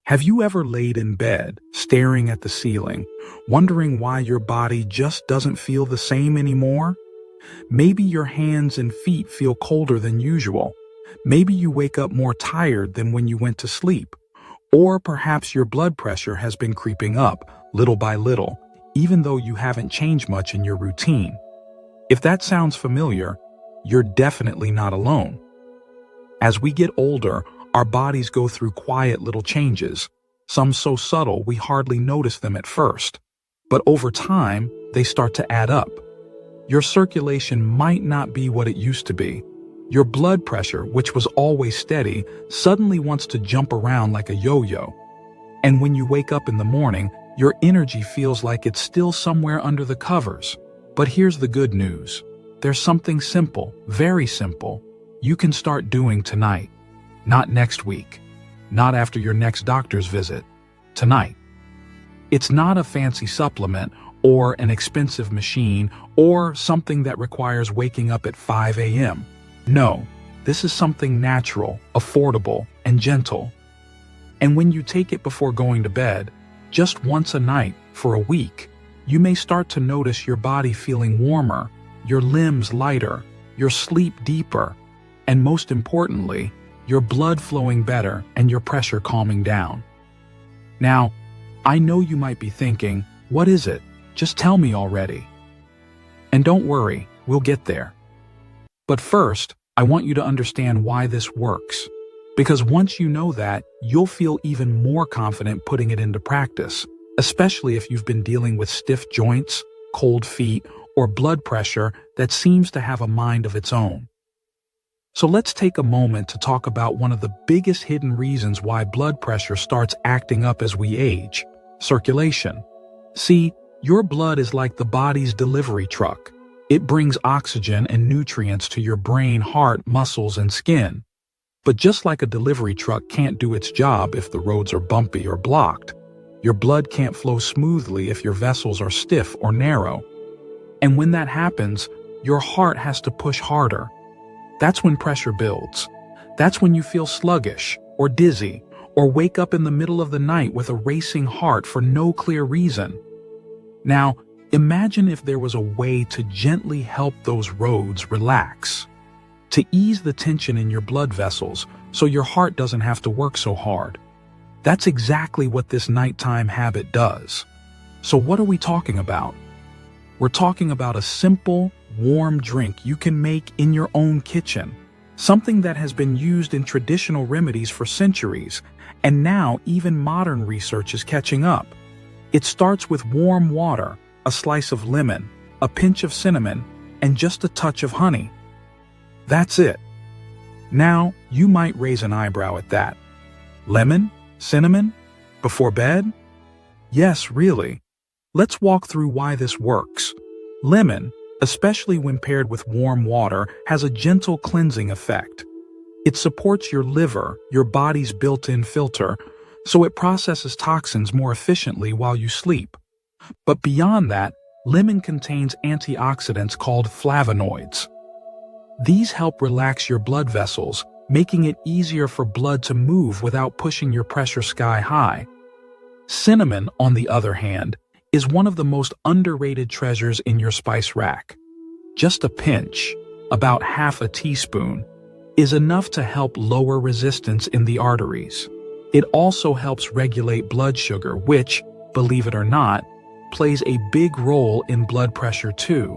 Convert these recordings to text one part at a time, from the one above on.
Have you ever laid in bed, staring at the ceiling, wondering why your body just doesn't feel the same anymore? Maybe your hands and feet feel colder than usual. Maybe you wake up more tired than when you went to sleep. Or perhaps your blood pressure has been creeping up, little by little, even though you haven't changed much in your routine. If that sounds familiar, you're definitely not alone. As we get older, our bodies go through quiet little changes, some so subtle we hardly notice them at first. But over time, they start to add up. Your circulation might not be what it used to be. Your blood pressure, which was always steady, suddenly wants to jump around like a yo-yo. And when you wake up in the morning, your energy feels like it's still somewhere under the covers. But here's the good news. There's something simple, very simple, you can start doing tonight. Not next week. Not after your next doctor's visit. Tonight. It's not a fancy supplement or an expensive machine or something that requires waking up at 5 a.m. No, this is something natural, affordable, and gentle. And when you take it before going to bed, just once a night for a week, you may start to notice your body feeling warmer, your limbs lighter, your sleep deeper, and most importantly, your blood flowing better and your pressure calming down. Now, I know you might be thinking, what is it? Just tell me already. And don't worry, we'll get there. But first, I want you to understand why this works. Because once you know that, you'll feel even more confident putting it into practice, especially if you've been dealing with stiff joints, cold feet, or blood pressure that seems to have a mind of its own. So let's take a moment to talk about one of the biggest hidden reasons why blood pressure starts acting up as we age: circulation. See, your blood is like the body's delivery truck. It brings oxygen and nutrients to your brain, heart, muscles, and skin. But just like a delivery truck can't do its job if the roads are bumpy or blocked, your blood can't flow smoothly if your vessels are stiff or narrow. And when that happens, your heart has to push harder. That's when pressure builds. That's when you feel sluggish or dizzy or wake up in the middle of the night with a racing heart for no clear reason. Now, imagine if there was a way to gently help those roads relax, to ease the tension in your blood vessels so your heart doesn't have to work so hard. That's exactly what this nighttime habit does. So what are we talking about? We're talking about a simple, warm drink you can make in your own kitchen, something that has been used in traditional remedies for centuries, and now even modern research is catching up. It starts with warm water, a slice of lemon, a pinch of cinnamon, and just a touch of honey. That's it. Now, you might raise an eyebrow at that. Lemon? Cinnamon? Before bed? Yes, really. Let's walk through why this works. Lemon, especially when paired with warm water, has a gentle cleansing effect. It supports your liver, your body's built-in filter, so it processes toxins more efficiently while you sleep. But beyond that, lemon contains antioxidants called flavonoids. These help relax your blood vessels, making it easier for blood to move without pushing your pressure sky high. Cinnamon, on the other hand, is one of the most underrated treasures in your spice rack. Just a pinch, about half a teaspoon, is enough to help lower resistance in the arteries. It also helps regulate blood sugar, which, believe it or not, plays a big role in blood pressure too.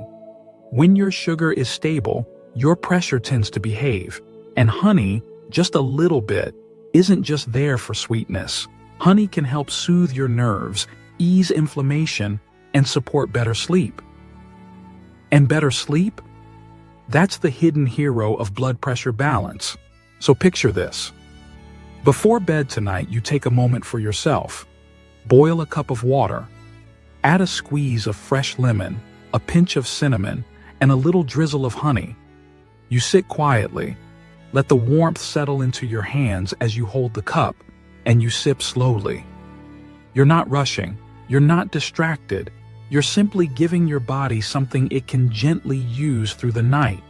When your sugar is stable, your pressure tends to behave. And honey, just a little bit, isn't just there for sweetness. Honey can help soothe your nerves, ease inflammation, and support better sleep. And better sleep? That's the hidden hero of blood pressure balance. So picture this. Before bed tonight, you take a moment for yourself. Boil a cup of water. Add a squeeze of fresh lemon, a pinch of cinnamon, and a little drizzle of honey. You sit quietly. Let the warmth settle into your hands as you hold the cup, and you sip slowly. You're not rushing. You're not distracted. You're simply giving your body something it can gently use through the night.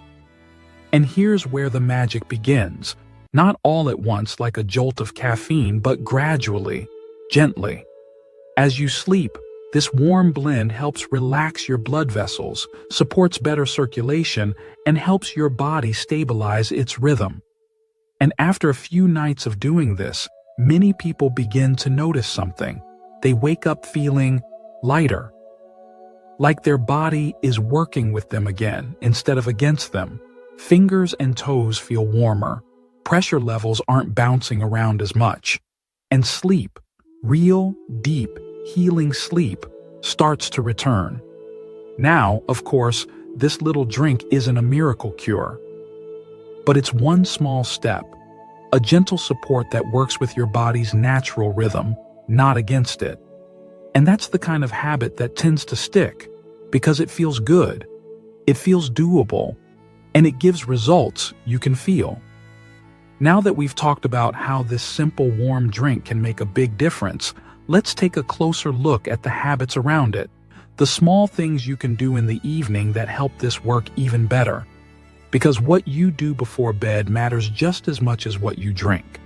And here's where the magic begins. Not all at once like a jolt of caffeine, but gradually, gently. As you sleep, this warm blend helps relax your blood vessels, supports better circulation, and helps your body stabilize its rhythm. And after a few nights of doing this, many people begin to notice something. They wake up feeling lighter, like their body is working with them again instead of against them. Fingers and toes feel warmer. Pressure levels aren't bouncing around as much. And sleep, real, deep, healing sleep, starts to return. Now, of course, this little drink isn't a miracle cure. But it's one small step, a gentle support that works with your body's natural rhythm, not against it. And that's the kind of habit that tends to stick, because it feels good, it feels doable, and it gives results you can feel. Now that we've talked about how this simple warm drink can make a big difference, let's take a closer look at the habits around it, the small things you can do in the evening that help this work even better. Because what you do before bed matters just as much as what you drink.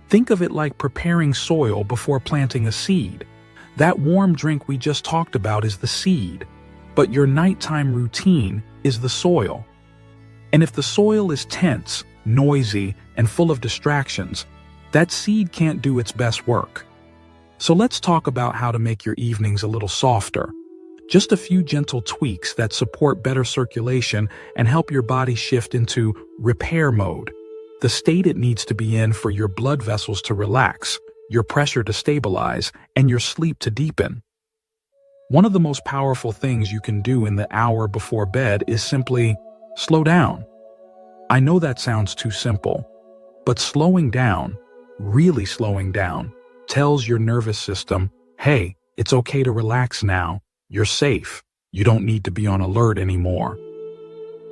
Think of it like preparing soil before planting a seed. That warm drink we just talked about is the seed, but your nighttime routine is the soil. And if the soil is tense, noisy, and full of distractions, that seed can't do its best work. So let's talk about how to make your evenings a little softer. Just a few gentle tweaks that support better circulation and help your body shift into repair mode, the state it needs to be in for your blood vessels to relax, your pressure to stabilize, and your sleep to deepen. One of the most powerful things you can do in the hour before bed is simply slow down. I know that sounds too simple, but slowing down, really slowing down, tells your nervous system, hey, it's okay to relax now. You're safe. You don't need to be on alert anymore.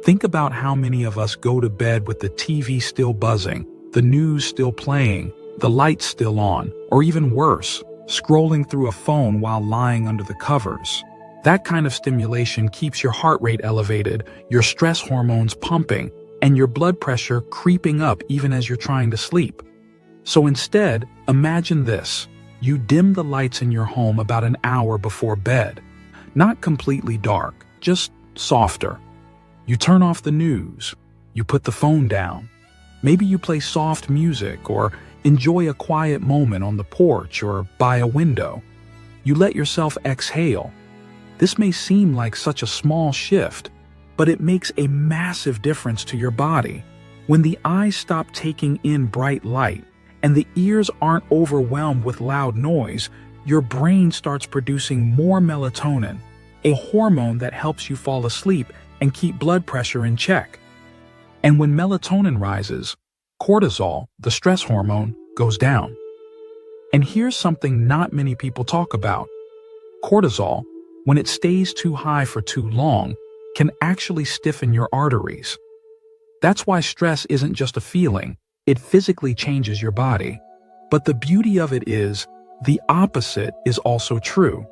Think about how many of us go to bed with the TV still buzzing, the news still playing, the lights still on, or even worse, scrolling through a phone while lying under the covers. That kind of stimulation keeps your heart rate elevated, your stress hormones pumping, and your blood pressure creeping up even as you're trying to sleep. So instead, imagine this. You dim the lights in your home about an hour before bed. Not completely dark, just softer. You turn off the news. You put the phone down. Maybe you play soft music or enjoy a quiet moment on the porch or by a window. You let yourself exhale. This may seem like such a small shift, but it makes a massive difference to your body. When the eyes stop taking in bright light and the ears aren't overwhelmed with loud noise, your brain starts producing more melatonin, a hormone that helps you fall asleep and keep blood pressure in check. And when melatonin rises, cortisol, the stress hormone, goes down. And here's something not many people talk about. Cortisol, when it stays too high for too long, can actually stiffen your arteries. That's why stress isn't just a feeling, it physically changes your body. But the beauty of it is, the opposite is also true.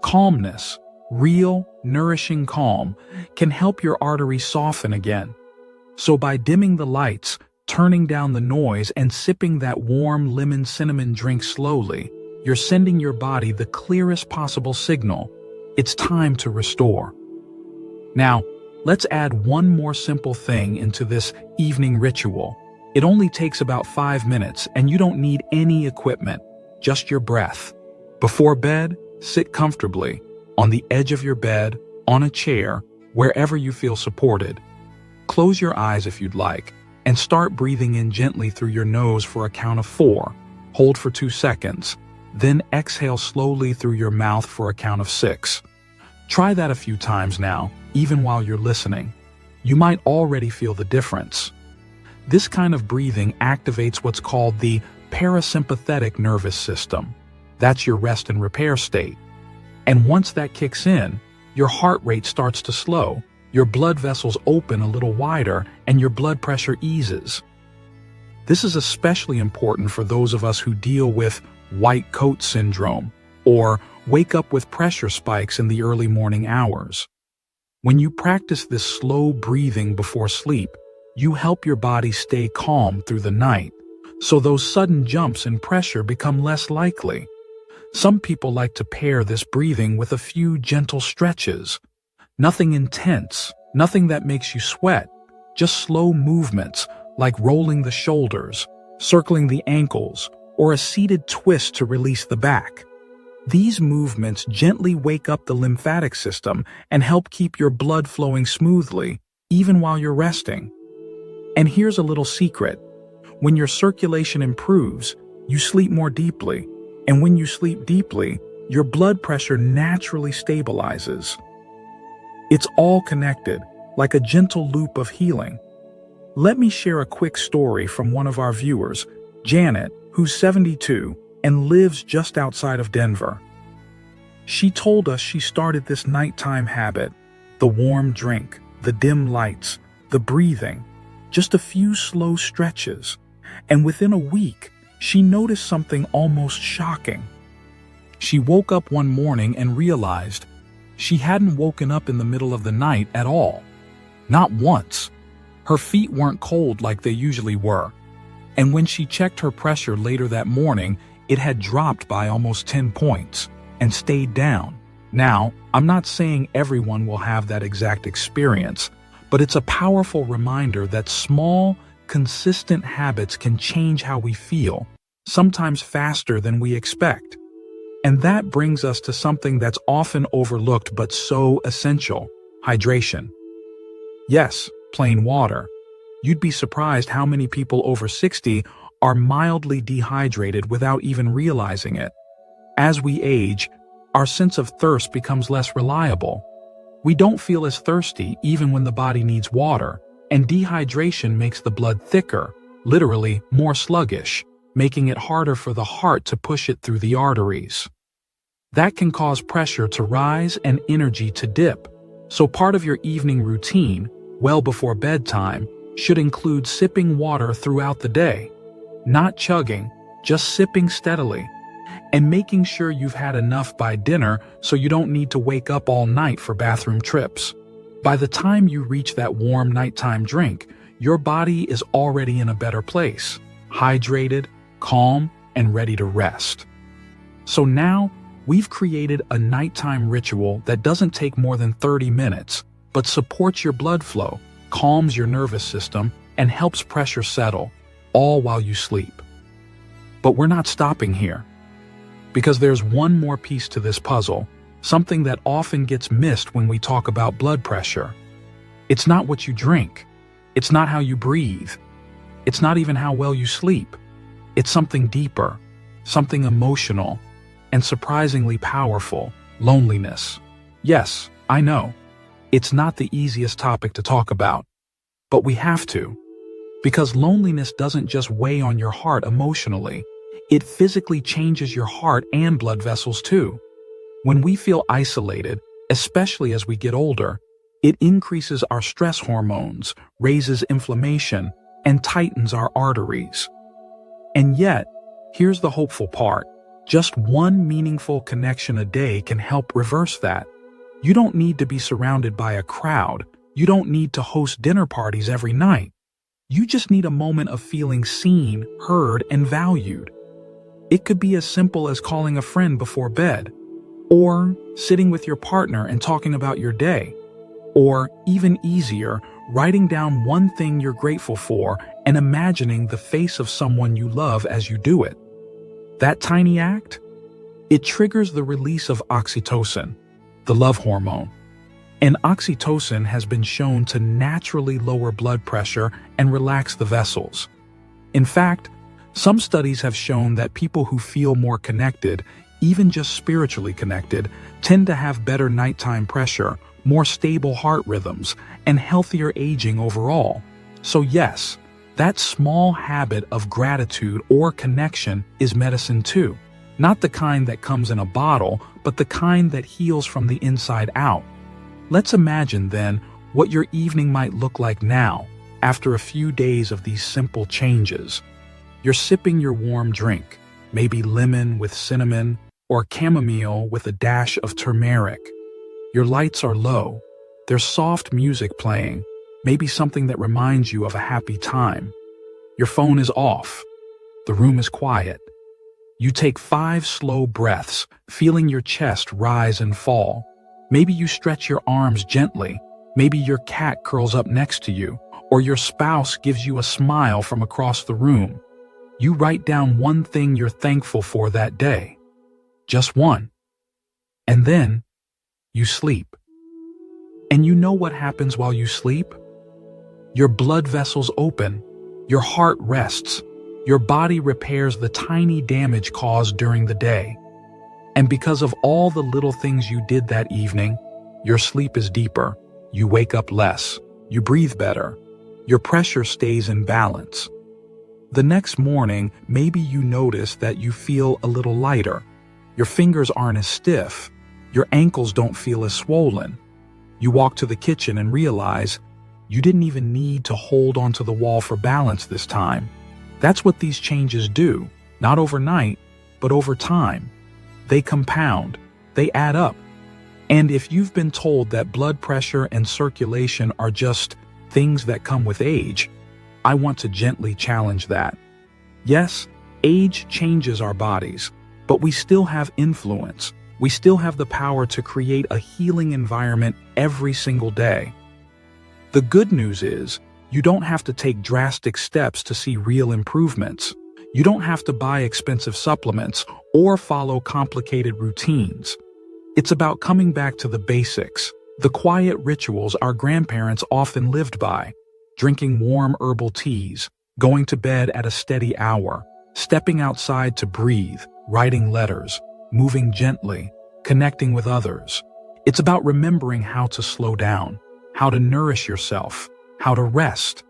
Calmness, real, nourishing calm, can help your arteries soften again. So by dimming the lights, turning down the noise, and sipping that warm lemon cinnamon drink slowly, you're sending your body the clearest possible signal. It's time to restore. Now, let's add one more simple thing into this evening ritual. It only takes about 5 minutes, and you don't need any equipment, just your breath. Before bed, sit comfortably, on the edge of your bed, on a chair, wherever you feel supported. Close your eyes if you'd like, and start breathing in gently through your nose for a count of 4. Hold for 2 seconds. Then exhale slowly through your mouth for a count of 6. Try that a few times now, even while you're listening. You might already feel the difference. This kind of breathing activates what's called the parasympathetic nervous system. That's your rest and repair state. And once that kicks in, your heart rate starts to slow, your blood vessels open a little wider, and your blood pressure eases. This is especially important for those of us who deal with white coat syndrome or wake up with pressure spikes in the early morning hours. When you practice this slow breathing before sleep, You help your body stay calm through the night, so those sudden jumps in pressure become less likely. Some people like to pair this breathing with a few gentle stretches. Nothing intense, nothing that makes you sweat, just slow movements like rolling the shoulders, circling the ankles, or a seated twist to release the back. These movements gently wake up the lymphatic system and help keep your blood flowing smoothly, even while you're resting. And here's a little secret. When your circulation improves, you sleep more deeply. And when you sleep deeply, your blood pressure naturally stabilizes. It's all connected, like a gentle loop of healing. Let me share a quick story from one of our viewers, Janet, who's 72 and lives just outside of Denver. She told us she started this nighttime habit, the warm drink, the dim lights, the breathing, just a few slow stretches, and within a week, she noticed something almost shocking. She woke up one morning and realized she hadn't woken up in the middle of the night at all. Not once. Her feet weren't cold like they usually were. And when she checked her pressure later that morning, it had dropped by almost 10 points and stayed down. Now, I'm not saying everyone will have that exact experience, but it's a powerful reminder that small, consistent habits can change how we feel, sometimes faster than we expect. And that brings us to something that's often overlooked but so essential: hydration. Yes, plain water. You'd be surprised how many people over 60 are mildly dehydrated without even realizing it. As we age, our sense of thirst becomes less reliable. We don't feel as thirsty even when the body needs water, and dehydration makes the blood thicker, literally more sluggish, making it harder for the heart to push it through the arteries. That can cause pressure to rise and energy to dip. So part of your evening routine, well before bedtime, should include sipping water throughout the day. Not chugging, just sipping steadily. And making sure you've had enough by dinner so you don't need to wake up all night for bathroom trips. By the time you reach that warm nighttime drink, your body is already in a better place, hydrated, calm, and ready to rest. So now, we've created a nighttime ritual that doesn't take more than 30 minutes, but supports your blood flow, calms your nervous system, and helps pressure settle, all while you sleep. But we're not stopping here. Because there's one more piece to this puzzle, something that often gets missed when we talk about blood pressure. It's not what you drink. It's not how you breathe. It's not even how well you sleep. It's something deeper, something emotional, and surprisingly powerful: loneliness. Yes, I know. It's not the easiest topic to talk about, but we have to. Because loneliness doesn't just weigh on your heart emotionally, it physically changes your heart and blood vessels too. When we feel isolated, especially as we get older, it increases our stress hormones, raises inflammation, and tightens our arteries. And yet, here's the hopeful part. Just one meaningful connection a day can help reverse that. You don't need to be surrounded by a crowd. You don't need to host dinner parties every night. You just need a moment of feeling seen, heard, and valued. It could be as simple as calling a friend before bed, or sitting with your partner and talking about your day, or even easier, writing down one thing you're grateful for and imagining the face of someone you love as you do it. That tiny act? It triggers the release of oxytocin, the love hormone. And oxytocin has been shown to naturally lower blood pressure and relax the vessels. In fact, some studies have shown that people who feel more connected, even just spiritually connected, tend to have better nighttime pressure, more stable heart rhythms, and healthier aging overall. So yes, that small habit of gratitude or connection is medicine too. Not the kind that comes in a bottle, but the kind that heals from the inside out. Let's imagine then what your evening might look like now, after a few days of these simple changes. You're sipping your warm drink, maybe lemon with cinnamon or chamomile with a dash of turmeric. Your lights are low. There's soft music playing, Maybe something that reminds you of a happy time. Your phone is off. The room is quiet. You take 5 slow breaths, feeling your chest rise and fall. Maybe you stretch your arms gently. Maybe your cat curls up next to you, or your spouse gives you a smile from across the room. You write down one thing you're thankful for that day. Just one. And then you sleep. And you know what happens while you sleep? Your blood vessels open, your heart rests, your body repairs the tiny damage caused during the day. And because of all the little things you did that evening, your sleep is deeper, you wake up less, you breathe better, your pressure stays in balance. The next morning, maybe you notice that you feel a little lighter. Your fingers aren't as stiff, your ankles don't feel as swollen. You walk to the kitchen and realize you didn't even need to hold onto the wall for balance this time. That's what these changes do, not overnight, but over time. They compound, they add up. And if you've been told that blood pressure and circulation are just things that come with age, I want to gently challenge that. Yes, age changes our bodies, but we still have influence. We still have the power to create a healing environment every single day. The good news is, you don't have to take drastic steps to see real improvements. You don't have to buy expensive supplements or follow complicated routines. It's about coming back to the basics, the quiet rituals our grandparents often lived by: drinking warm herbal teas, going to bed at a steady hour, stepping outside to breathe, writing letters, moving gently, connecting with others. It's about remembering how to slow down, how to nourish yourself, how to rest.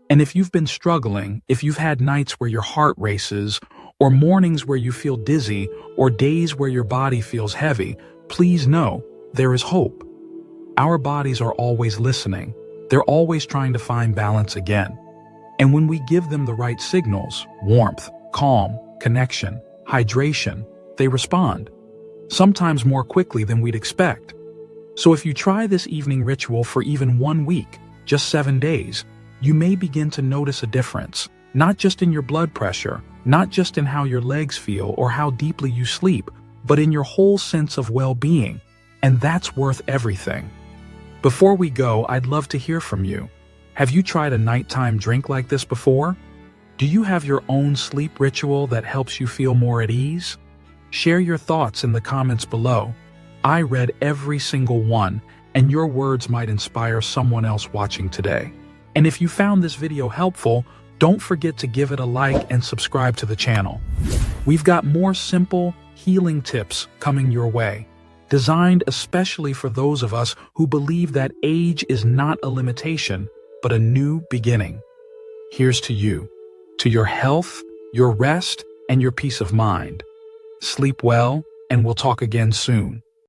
And if you've been struggling, if you've had nights where your heart races, or mornings where you feel dizzy, or days where your body feels heavy, please know there is hope. Our bodies are always listening. They're always trying to find balance again. And when we give them the right signals, warmth, calm, connection, hydration, they respond, sometimes more quickly than we'd expect. So if you try this evening ritual for even 1 week, just 7 days, you may begin to notice a difference, not just in your blood pressure, not just in how your legs feel or how deeply you sleep, but in your whole sense of well-being. And that's worth everything. Before we go, I'd love to hear from you. Have you tried a nighttime drink like this before? Do you have your own sleep ritual that helps you feel more at ease? Share your thoughts in the comments below. I read every single one, and your words might inspire someone else watching today. And if you found this video helpful, don't forget to give it a like and subscribe to the channel. We've got more simple, healing tips coming your way, designed especially for those of us who believe that age is not a limitation, but a new beginning. Here's to you, to your health, your rest, and your peace of mind. Sleep well, and we'll talk again soon.